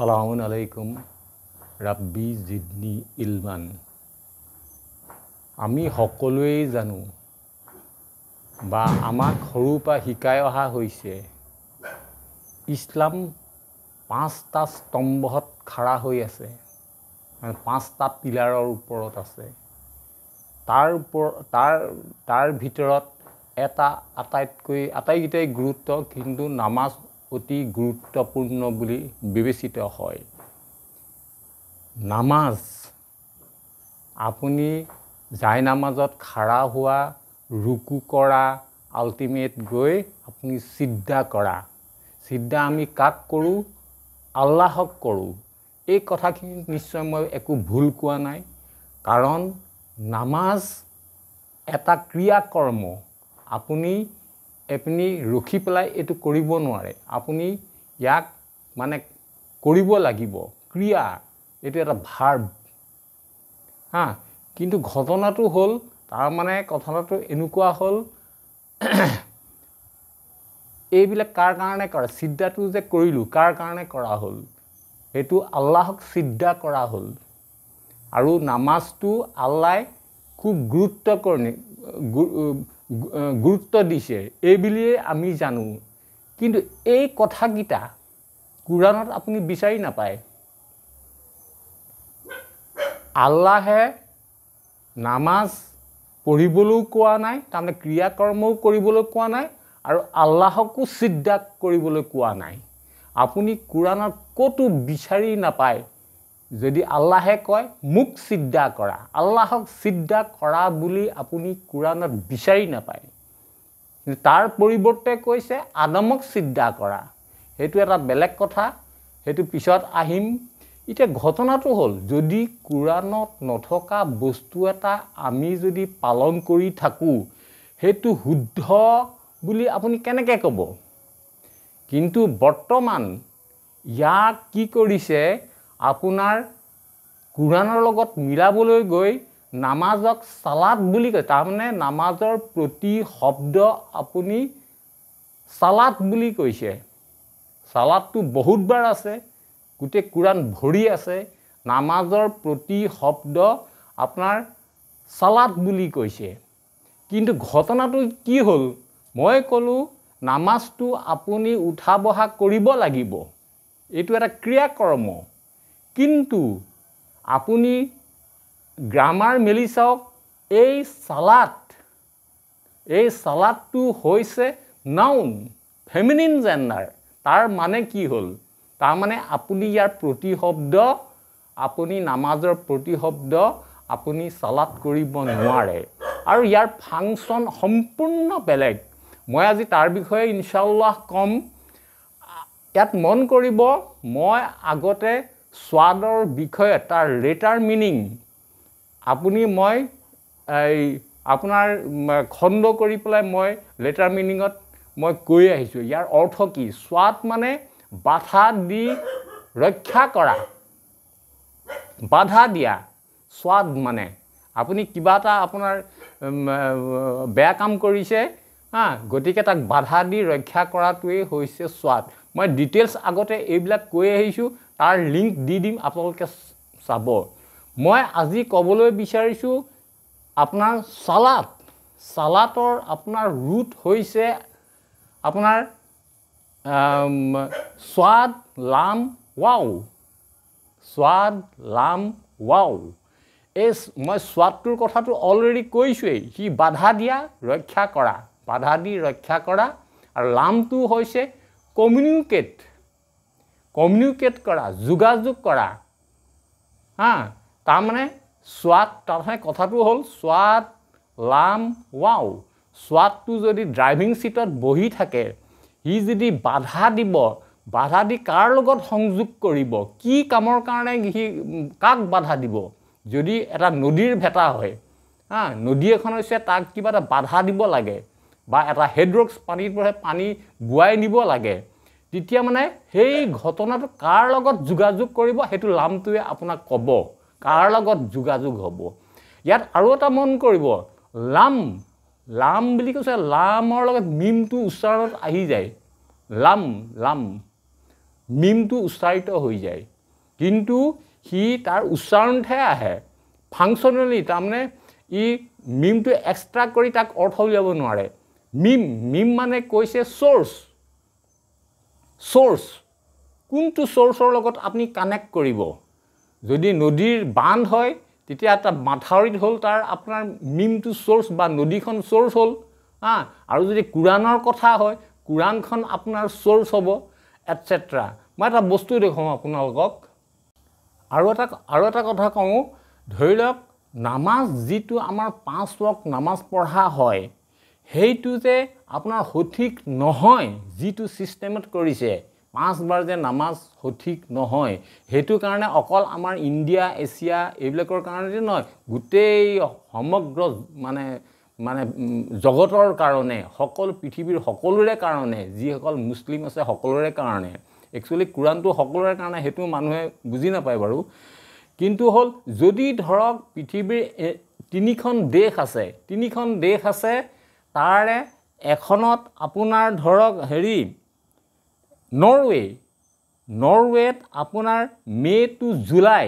আসসালামু আলাইকুম ৰাব্বি জিদনি ইলমান। আমি সকলোৱেই জানো বা আমাক সৰুৰ পৰা শিকাই অহা হৈছে ইছলাম 5টা স্তম্ভত খাৰা হৈ আছে, মানে 5টা পিলাৰৰ ওপৰত আছে। তাৰ ভিতৰত এটা আটাইকেইটাই গুৰুত্ব, কিন্তু নামাজ অতি গুৰুত্বপূৰ্ণ বুলি বিবেচিত হয়। নামাজ, আপুনি যায় নামাজত খাৰা হোৱা, ৰুকু কৰা, আল্টিমেট গৈ আপুনি সিদ্ধা কৰা। সিদ্ধা আমি কাক কৰোঁ? আল্লাহক কৰোঁ। এই কথাখিনি নিশ্চয় মই একো ভুল কোৱা নাই, কাৰণ নামাজ এটা ক্ৰিয়াকৰ্ম। আপুনি ৰখি পেলাই এইটো কৰিব নোৱাৰে, আপুনি ইয়াক মানে কৰিব লাগিব, ক্ৰিয়া, এইটো এটা ভাৰ্ব। কিন্তু ঘটনাটো হ'ল, তাৰমানে কথাটো এনেকুৱা হ'ল, এইবিলাক কাৰ কাৰণে কৰা? সিদ্ধাটো যে কৰিলোঁ, কাৰ কাৰণে কৰা হ'ল? সেইটো আল্লাহক সিদ্ধা কৰা হ'ল। আৰু নামাজটো আল্লাই খুব গুৰুত্ব দিছে, এই বুলিয়েই আমি জানো। কিন্তু এই কথাকেইটা কোৰাণত আপুনি বিচাৰি নাপায়। আল্লাহে নামাজ পঢ়িবলৈও কোৱা নাই, তাৰমানে ক্ৰিয়াকৰ্মও কৰিবলৈ কোৱা নাই, আৰু আল্লাহকো সিদ্ধা কৰিবলৈ কোৱা নাই। আপুনি কোৰাণত ক'তো বিচাৰি নাপায় যদি আল্লাহে কয় মোক সিদ্ধা কৰা, আল্লাহক সিদ্ধা কৰা বুলি আপুনি কোৰাণত বিচাৰি নাপায়। তাৰ পৰিৱৰ্তে কৈছে আদমক সিদ্ধা কৰা। সেইটো এটা বেলেগ কথা, সেইটো পিছত আহিম। এতিয়া ঘটনাটো হ'ল, যদি কোৰাণত নথকা বস্তু এটা আমি যদি পালন কৰি থাকোঁ, সেইটো শুদ্ধ বুলি আপুনি কেনেকৈ ক'ব? কিন্তু বৰ্তমান ইয়াক কি কৰিছে, আপোনাৰ কোৰাণৰ লগত মিলাবলৈ গৈ নামাজক সালাত বুলি কয়। তাৰমানে নামাজৰ প্ৰতি শব্দ আপুনি সালাত বুলি কৈছে। সালাতটো বহুতবাৰ আছে, গোটেই কোৰাণ ভৰি আছে। নামাজৰ প্ৰতি শব্দ আপোনাৰ সালাত বুলি কৈছে। কিন্তু ঘটনাটো কি হ'ল, মই ক'লোঁ নামাজটো আপুনি উঠা বহা কৰিব লাগিব, এইটো এটা ক্ৰিয়াকৰ্ম। কিন্তু আপুনি গ্ৰামাৰ মেলি চাওক, এই সালাতটো হৈছে নাউন, ফেমিনিন জেণ্ডাৰ। তাৰ মানে কি হ'ল? তাৰমানে আপুনি ইয়াৰ প্ৰতিশব্দ, আপুনি নামাজৰ প্ৰতিশব্দ আপুনি সালাত কৰিব নোৱাৰে, আৰু ইয়াৰ ফাংচন সম্পূৰ্ণ বেলেগ। মই আজি তাৰ বিষয়ে ইনশাআল্লাহ ক'ম। ইয়াত মন কৰিব, মই আগতে স্বাদৰ বিষয়ে, তাৰ লেটাৰ মিনিং মই আপোনাৰ খণ্ড কৰি পেলাই মই লেটাৰ মিনিঙত মই কৈ আহিছোঁ। ইয়াৰ অৰ্থ কি? স্বাদ মানে বাধা দি ৰক্ষা কৰা, বাধা দিয়া। স্বাদ মানে আপুনি কিবা এটা আপোনাৰ বেয়া কাম কৰিছে, গতিকে তাক বাধা দি ৰক্ষা কৰাটোৱেই হৈছে স্বাদ। মই ডিটেইলছ আগতে এইবিলাক কৈ আহিছোঁ, তাৰ লিংক দি দিম, আপোনালোকে চাব। মই আজি ক'বলৈ বিচাৰিছোঁ আপোনাৰ সালাত। সালাতৰ আপোনাৰ ৰুট হৈছে আপোনাৰ স্বাদ লাম ৱাও, স্বাদ লাম ৱাও। মই স্বাদটোৰ কথাটো অলৰেডি কৈছোঁৱেই, সি বাধা দিয়া, ৰক্ষা কৰা, বাধা দি ৰক্ষা কৰা। আৰু লামটো হৈছে কমিউনিকেট কৰা, যোগাযোগ কৰা। তাৰমানে স্বাদ, তাৰমানে কথাটো হ'ল স্বাদ লাম ৱাও। স্বাদটো যদি ড্ৰাইভিং ছিটত বহি থাকে, সি যদি বাধা দিব, বাধা দি কাৰ লগত সংযোগ কৰিব, কি কামৰ কাৰণে সি কাক বাধা দিব? যদি এটা নদীৰ ভেটা হয়, নদী এখন হৈছে, তাক কিবা এটা বাধা দিব লাগে, বা এটা হেডৰক্স পানীৰ পৰা পানী বোৱাই নিব লাগে, তেতিয়া মানে সেই ঘটনাটো কাৰ লগত যোগাযোগ কৰিব, সেইটো লামটোৱে আপোনাক ক'ব কাৰ লগত যোগাযোগ হ'ব। ইয়াত আৰু এটা মন কৰিব, লাম বুলি কৈছে, লামৰ লগত মিমটো উচ্চাৰণত আহি যায়, লাম মিমটো উচ্চাৰিত হৈ যায়। কিন্তু সি তাৰ উচ্চাৰণতহে আহে ফাংচনেলি তাৰমানে ই মিমটো এক্সট্ৰা কৰি তাক অৰ্থ উলিয়াব নোৱাৰে মিম মানে কৈছে সোৰ্স কোনটো সোৰ্সৰ লগত আপুনি কানেক্ট কৰিব যদি নদীৰ বান্ধ হয় তেতিয়া এটা মাথাউৰিত হ'ল তাৰ আপোনাৰ মিমটো সোৰ্স বা নদীখন সোৰ্স হ'ল আৰু যদি কুৰাণৰ কথা হয় কুৰাণখন আপোনাৰ সোৰ্স হ'ব এটসেট্ৰা মই এটা বস্তু দেখুৱাম আপোনালোকক আৰু এটা কথা কওঁ ধৰি লওক নামাজ যিটো আমাৰ 5 ওয়াক্ত নামাজ পঢ়া হয় সেইটো যে আপোনাৰ সঠিক নহয় যিটো সিস্টেমত কৰিছে 5 বাৰ যে নামাজ সঠিক নহয় হেতু কাৰণে অকল আমাৰ ইন্ডিয়া এছিয়া এইবিলাকৰ কাৰণে নহয় গোটেই সমগ্ৰ মানে জগতৰ কাৰণে সকল পৃথিৱীৰ সকলোৰে কাৰণে যিসকল মুছলিম আছে সকলোৰে কাৰণে একচুয়ালি কুৰাণটো সকলোৰে কাৰণে হেতু মানুহে বুজি নাপায় বাৰু কিন্তু হল যদি ধৰক পৃথিৱীৰ 3খন দেশ আছে তাৰে এখনত আপোনাৰ ধৰক হেৰি নৰৱেত আপোনাৰ মে টু জুলাই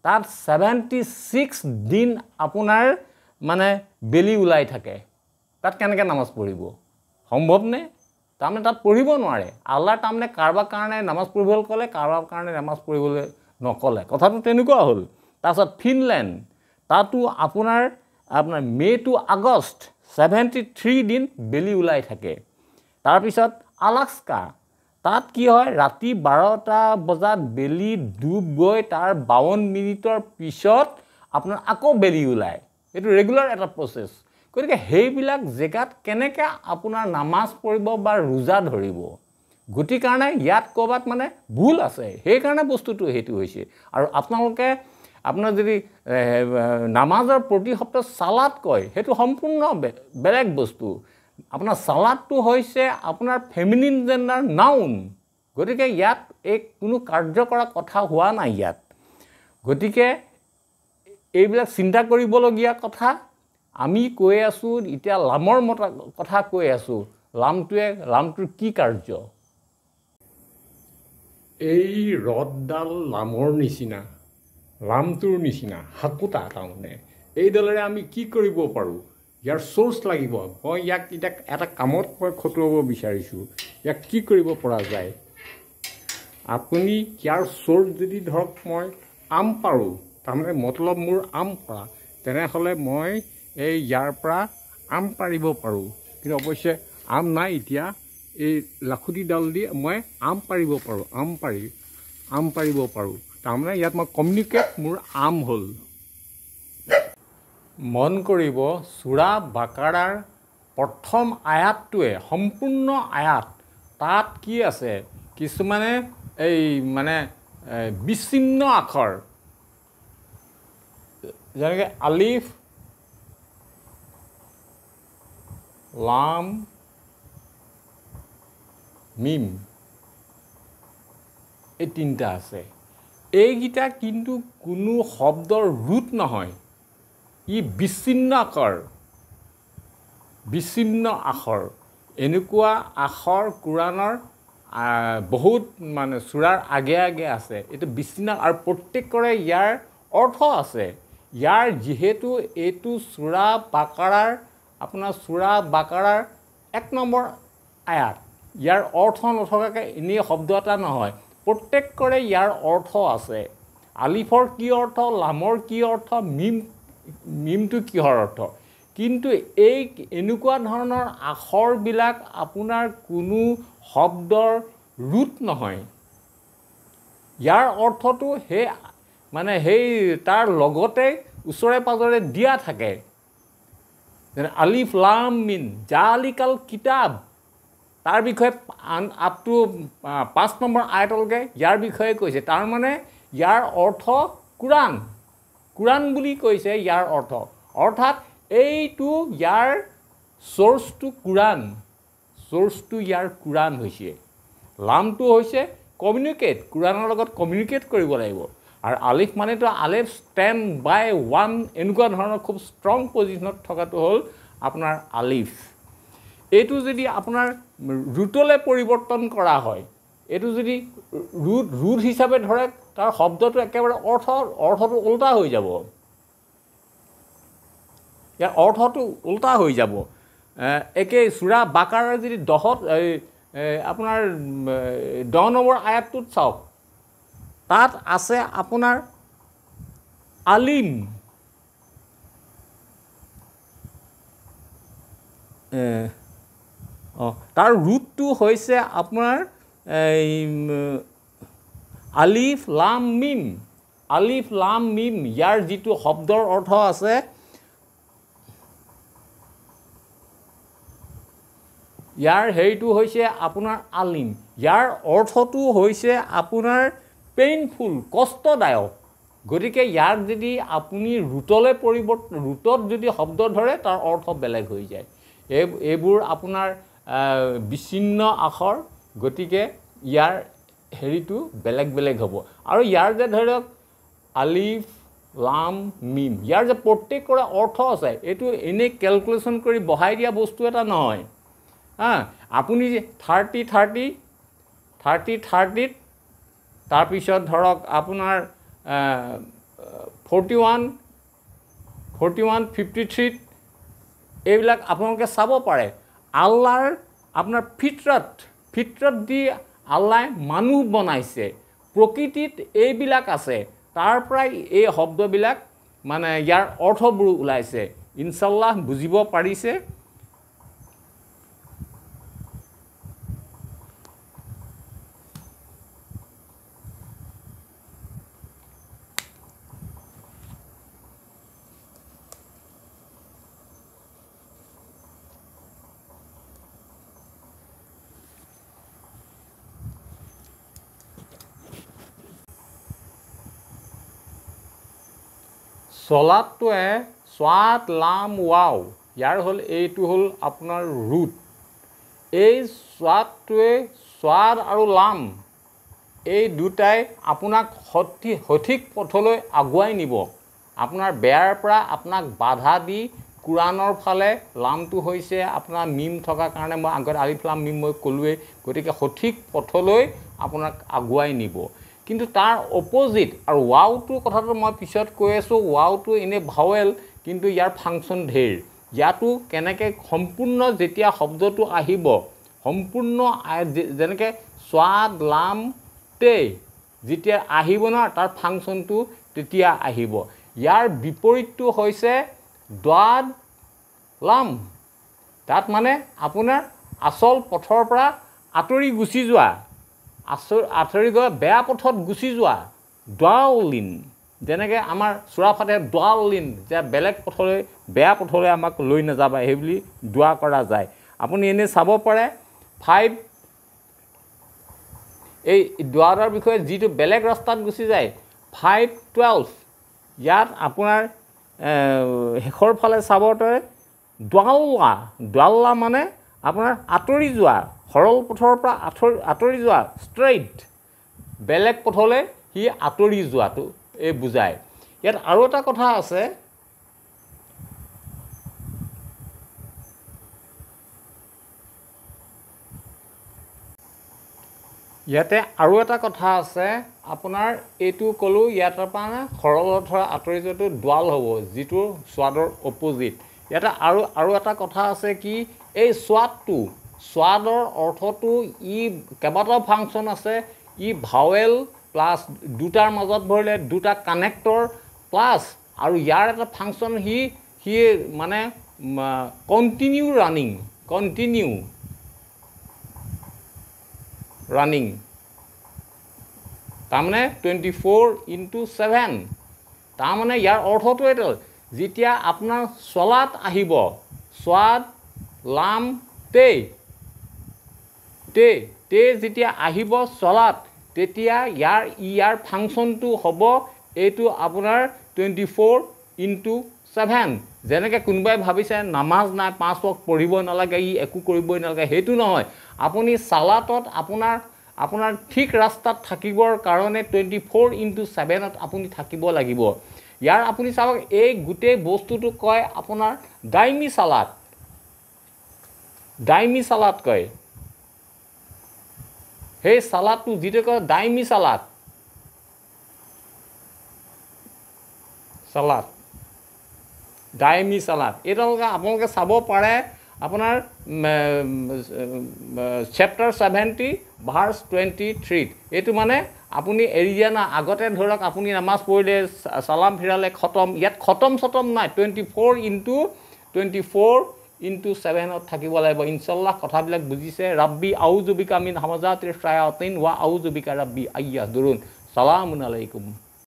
তাত 76 দিন আপোনাৰ মানে বেলি উলাই থাকে তাত কেনেকৈ নামাজ পঢ়িব সম্ভৱ নে তাৰমানে তাত পঢ়িব নোৱাৰে আল্লাহ তাৰমানে কাৰোবাৰ কাৰণে নামাজ পঢ়িবলৈ ক'লে কাৰোবাৰ কাৰণে নামাজ পঢ়িবলৈ নকলে কথাটো তেনেকুৱা হ'ল তাৰপিছত ফিনলেণ্ড তাতো আপোনাৰ মে টু আগষ্ট 73 দিন বেলি উলাই থাকে তাৰপিছত আলাস্কা তাত কি হয় ৰাতি 12টা বজাত বেলি ডুব গৈ তাৰ 52 মিনিটৰ পিছত আপোনাৰ আকৌ বেলি উলায় এটো ৰেগুলাৰ এটা প্ৰসেস গতিকে হেইবিলাক জেগাত কেনেকৈ আপোনাৰ নামাজ পঢ়িব বা ৰোজা ধৰিব গতি কাৰণে ইয়াত ক'বাত মানে ভুল আছে সেই কাৰণে বস্তুটো হেতু হৈছে আৰু আপোনালোকে আপোনাৰ যদি নামাজৰ প্ৰতি সপ্তাহ সালাত কয় হেতু সম্পূৰ্ণ বেলেগ বস্তু আপোনাৰ সালাতটো হৈছে আপোনাৰ ফেমিনিন জেন্ডাৰ নাউন গতিকে ইয়াত এক কোনো কাৰ্য কৰা কথা হোৱা নাই ইয়াত গতিকে এইবিলাক চিন্তা কৰিবলগীয়া কথা আমি কৈ আছো এতিয়া লামৰ কথা কৈ আছো লামটোৰ কি কাৰ্য এই ৰদডাল লামৰ নিচিনা লামটোৰ নিচিনা হাকুটা তাৰমানে এই দলেৰে আমি কি কৰিব পাৰো ইয়াৰ সোৰ্স লাগিব মই ইয়াক এটা কামত মই খটুৱাব বিচাৰিছো ইয়াক কি কৰিব পৰা যায় আপুনি ইয়াৰ সোৰ্স যদি ধৰক মই আম পাৰো তাৰমানে মতলব মোৰ আম পৰা তেনেহলে মই এই ইয়াৰ পৰা আম পাৰিব পাৰো কিন্তু অৱশ্যে আম নাই এতিয়া এই লাখুটি ডাল দি মই আম পাৰিব পাৰো আম পাৰিব পাৰো তাৰমানে ইয়াত মই কমিউনিকেট মোৰ আম হ'ল মন কৰিব সূৰা বাকাৰাৰ প্ৰথম আয়াতটোৱে সম্পূৰ্ণ আয়াত তাত কি আছে কিছুমানে এই মানে বিচ্ছিন্ন আখৰ যেনেকৈ আলিফ লাম মিম এই তিনটা আছে এইগিটা কিন্তু কোনো শব্দৰ ৰুট নহয় ই বিচ্ছিন্ন আখৰ এনেকুৱা আখৰ কুৰাণৰ বহুত মানে সূৰাৰ আগে আছে এটো বিচ্ছিন্ন আৰু প্ৰত্যেকৰে ইয়াৰ অৰ্থ আছে ইয়াৰ যেহেতু এটো সূৰা বাকাৰাৰ আপোনাৰ সূৰা বাকাৰাৰ 1 নম্বৰ আয়াত ইয়াৰ অৰ্থ নথকাকৈ এনে শব্দ এটা নহয় প্ৰত্যেকৰে ইয়াৰ অৰ্থ আছে আলিফৰ কি অৰ্থ লামৰ কি অৰ্থ মিমটো কিহৰ অৰ্থ কিন্তু এই এনেকুৱা ধৰণৰ আখৰ বিলাক আপোনাৰ কোনো শব্দৰ ৰুট নহয় ইয়াৰ অৰ্থটো হে মানে হেই তাৰ লগতে উছৰে পাজৰে দিয়া থাকে যেনে আলিফ লাম মিম জালিকাল কিতাব তাৰ বিষয়ে আপ টু 5 নম্বৰ আয়াতলৈকে ইয়াৰ বিষয়ে কৈছে তাৰ মানে ইয়াৰ অৰ্থ কুৰাণ বুলি কৈছে ইয়াৰ অৰ্থ অৰ্থাৎ এইটো ইয়াৰ সোৰ্সটো ইয়াৰ কুৰাণ হৈছে লামটো হৈছে কমিউনিকেট কুৰাণৰ লগত কমিউনিকেট কৰিব লাগিব আৰু আলিফ মানেতো আলিফ ষ্টেণ্ড বাই ওৱান এনেকুৱা ধৰণৰ খুব ষ্ট্ৰং পজিশনত থকাটো হ'ল আপোনাৰ আলিফ এইটো যদি আপোনাৰ ৰুটলে পৰিৱৰ্তন কৰা হয় এইটো যদি ৰুট হিচাপে ধৰে তাৰ শব্দটো একেবাৰে অৰ্থটো উল্টা হৈ যাব ইয়াৰ অৰ্থটো উল্টা হৈ যাব একে সূৰা বাকাৰৰ যদি 10ত আপোনাৰ 10 নম্বৰ আয়াতটোত চাওক তাত আছে আপোনাৰ আলিম তাৰ ৰুটটো হৈছে আপোনাৰ আলিফ লাম মিম ইয়াৰ যিটো শব্দৰ অৰ্থ আছে ইয়াৰ হেৰিটো হৈছে আপোনাৰ আলিম ইয়াৰ অৰ্থটো হৈছে আপোনাৰ পেইনফুল কষ্টদায়ক গতিকে ইয়াক যদি আপুনি ৰুটলৈ ৰুটত যদি শব্দ ধৰে তাৰ অৰ্থ বেলেগ হৈ যায় এইবোৰ আপোনাৰ বিচ্ছিন্ন আখৰ গতিকে ইয়াৰ হেৰিটো বেলেগ হ'ব আৰু ইয়াৰ যে ধৰক আলিফ লাম মিম ইয়াৰ যে প্ৰত্যেকৰে অৰ্থ আছে এইটো এনেই কেলকুলেশ্যন কৰি বহাই দিয়া বস্তু এটা নহয় আপুনি 30 তাৰপিছত ধৰক আপোনাৰ 41 53 এইবিলাক আপোনালোকে চাব পাৰে আল্লাহৰ আপোনাৰ ফিতৰত দি আল্লাহে মানুহ বনাইছে প্ৰকৃতিত এইবিলাক আছে তাৰ পৰাই এই শব্দবিলাক মানে ইয়াৰ অৰ্থবোৰ ওলাইছে ইনশাআল্লাহ বুজিব পাৰিছে চলাতটোৱে স্বাদ লাম ৱাও ইয়াৰ এইটো হ'ল আপোনাৰ ৰুট এই স্বাদটোৱে স্বাদ আৰু লাম এই দুটাই আপোনাক সঠিক পথলৈ আগুৱাই নিব আপোনাৰ বেয়াৰ পৰা আপোনাক বাধা দি কুৰাণৰ ফালে লামটো হৈছে আপোনাৰ মিম থকাৰ কাৰণে মই আগত আলিফ লাম মিম মই ক'লোৱেই গতিকে সঠিক পথলৈ আপোনাক আগুৱাই নিব কিন্তু তাৰ অপজিট আৰু ৱাওটোৰ কথাটো মই পিছত কৈ আছোঁ ৱাওটো এনে ভাৱেল কিন্তু ইয়াৰ ফাংচন ঢেৰ ইয়াতো কেনেকৈ সম্পূৰ্ণ যেতিয়া শব্দটো আহিব সম্পূৰ্ণ যেনেকৈ স্বাদ লাম তে যেতিয়া আহিব ন তাৰ ফাংচনটো তেতিয়া আহিব ইয়াৰ বিপৰীতটো হৈছে দ্বাদ লাম তাত মানে আপোনাৰ আচল পথৰ পৰা আঁতৰি গুচি যোৱা আঁতৰি গৈ বেয়া পথত গুচি যোৱা দাউলিন যেনেকৈ আমাৰ সূৰা ফাতিহাত দাউলিন যে বেলেগ পথলৈ বেয়া পথলৈ আমাক লৈ নাযাবা সেই বুলি দোৱা কৰা যায় আপুনি এনে চাব পাৰে 5 এই দোৱাৰৰ বিষয়ে যিটো বেলেগ ৰাস্তাত গুচি যায় 5:12 ইয়াত আপোনাৰ শেষৰ ফালে চাব তই দাল্লা মানে আপোনাৰ আঁতৰি যোৱা সৰল পথৰ পৰা আঁতৰি যোৱা ষ্ট্ৰেইট বেলেগ পথলৈ সি আঁতৰি যোৱাটো এই বুজায় ইয়াত আৰু এটা কথা আছে ইয়াতে আৰু এটা কথা আছে আপোনাৰ এইটো ক'লো ইয়াৰ পৰা সৰল অৰ্থৰ আঁতৰি যোৱাটো দ্বাল হ'ব যিটো স্বাদৰ অপজিট ইয়াতে আৰু এটা কথা আছে কি এই স্বাদৰ অৰ্থটো ই কেইবাটাও ফাংচন আছে ই ভাৱেল প্লাছ দুটাৰ মাজত ভৰিলে দুটা কানেক্টৰ প্লাছ আৰু ইয়াৰ এটা ফাংচন সি মানে কণ্টিনিউ ৰানিং তাৰমানে 24/7 তাৰমানে ইয়াৰ অৰ্থটো এইটো যেতিয়া আপোনাৰ চলাত আহিব স্বাদ লাম তে যেতিয়া আহিব চলাত তেতিয়া ইয়াৰ ফাংচনটো হ'ব এইটো আপোনাৰ 24/7 যেনেকৈ কোনোবাই ভাবিছে নামাজ নাই 5 ওয়াক্ত পঢ়িব নালাগে ই একো কৰিবই নালাগে সেইটো নহয় আপুনি সালাতত আপোনাৰ ঠিক ৰাস্তাত থাকিবৰ কাৰণে 24/7 আপুনি থাকিব লাগিব ইয়াৰ আপুনি চাওক এই গোটেই বস্তুটো কয় আপোনাৰ দাইমি সালাত কয় সেই চালাদটো যিটো কয় দাইমী চালাদ দাইমী চালাদ এইটো আপোনালোকে চাব পাৰে আপোনাৰ চেপ্টাৰ 70 ভাৰ্ছ 23 এইটো মানে আপুনি এৰি দিয়া না আগতে ধৰক আপুনি নামাজ পঢ়িলে চালাম ফিৰালে খতম ইয়াত খতম নাই 24/7 থাকিব লাগিব ইনশাআল্লাহ কথাবিলাক বুজিছে ৰাব্বি আউযু বিকা মিন হামাজাতিৰ শায়াতিন ওয়া আউযু বিকা ৰাব্বি আইয়াহদুৰুন সালামুন আলাইকুম